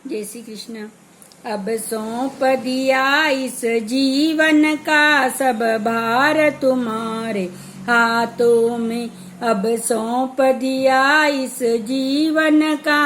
जय श्री कृष्ण। अब सौंप दिया इस जीवन का सब भार तुम्हारे हाथों में। अब सौंप दिया इस जीवन का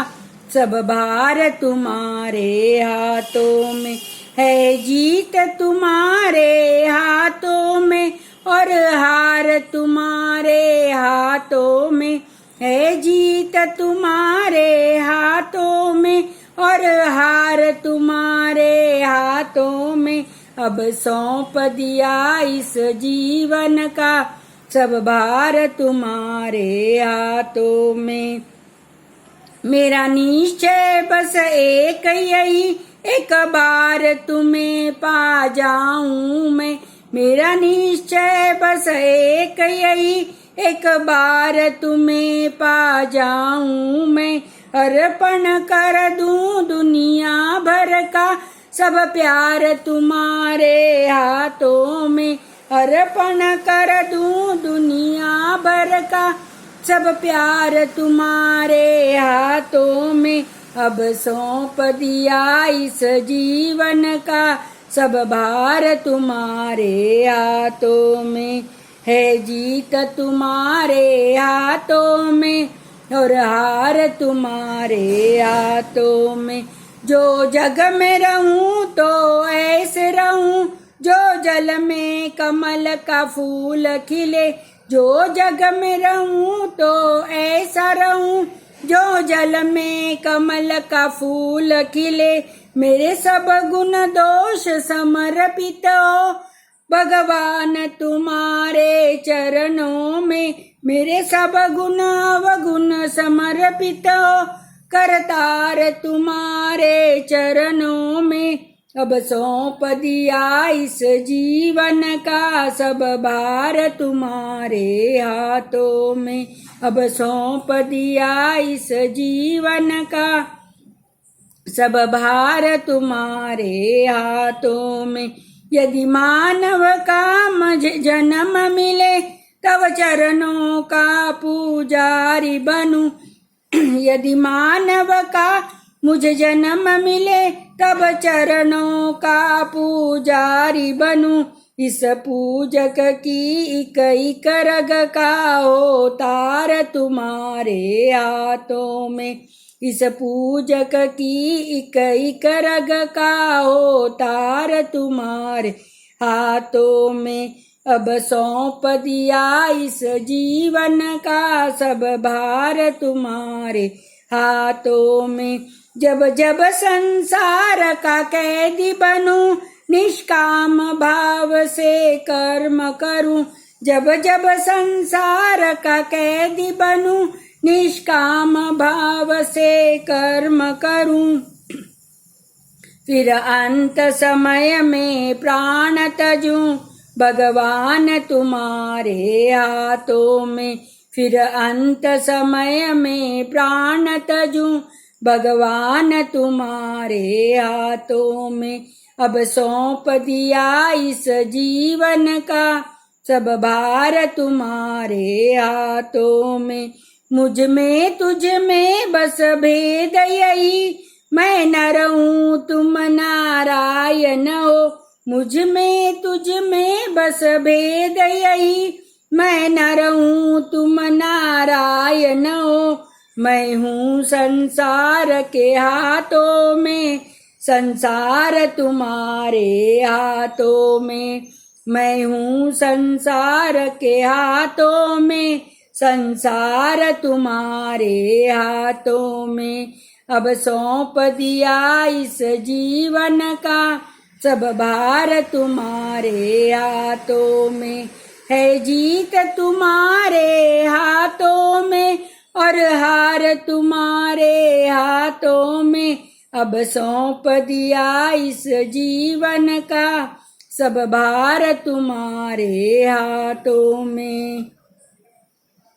सब भार तुम्हारे हाथों में। है जीत तुम्हारे हाथों में और हार तुम्हारे हाथों में। है जीत तुम्हारे हाथों में और हार तुम्हारे हाथों में। अब सौंप दिया इस जीवन का सब भार तुम्हारे हाथों में। मेरा निश्चय बस एक यही, एक बार तुम्हें पा जाऊं मैं। मेरा निश्चय बस एक यही, एक बार तुम्हें पा जाऊं मैं। अर्पण कर दूं दुनिया भर का सब प्यार तुम्हारे हाथों में। अर्पण कर दूं दुनिया भर का सब प्यार तुम्हारे हाथों में। अब सौंप दिया इस जीवन का सब भार तुम्हारे हाथों में। है जीत तुम्हारे हाथों में और हार तुम्हारे हाथों में। जो जग में रहूं तो ऐसे रहूं जो जल में कमल का फूल खिले। जो जग में रहूं तो ऐसा रहूं जो जल में कमल का फूल खिले। मेरे सब गुण दोष समर्पित हो भगवान तुम्हारे चरणों में। मेरे सब गुण अवगुण समर्पित हो करतार तुम्हारे चरणों में। अब सौंप दिया इस जीवन का सब भार तुम्हारे हाथों में। अब सौंप दिया इस जीवन का सब भार तुम्हारे हाथों में। यदि मानव का मुझे जन्म मिले तब चरणों का पुजारी बनूं। यदि मानव का मुझे जन्म मिले तब चरणों का पुजारी बनूं। इस पूजक की इक रग का अवतार तुम्हारे हाथों में। इस पूजक की इक रग का अवतार तुम्हारे हाथों में। अब सौंप दिया इस जीवन का सब भार तुम्हारे हाथों में। जब जब संसार का कैदी बनूं निष्काम भाव से कर्म करूं। जब जब संसार का कैदी बनूं निष्काम भाव से कर्म करूं। फिर अंत समय में प्राण तजूं भगवान तुम्हारे हाथों में। फिर अंत समय में प्राण तजूं भगवान तुम्हारे हाथों में। अब सौंप दिया इस जीवन का सब भार तुम्हारे हाथों में। मुझ में तुझ में बस भेद यही, मैं नर हूँ तुम नारायण हो। मुझ में तुझ में बस भेद यही, मैं नर हूँ तुम नारायण हो। मैं हूँ संसार के हाथों में, संसार तुम्हारे हाथों में। मैं हूँ संसार के हाथों में, संसार तुम्हारे हाथों में। अब सौंप दिया इस जीवन का सब भार तुम्हारे हाथों में। है जीत तुम्हारे हाथों में और हार तुम्हारे हाथों में। अब सौंप दिया इस जीवन का सब भार तुम्हारे हाथों में।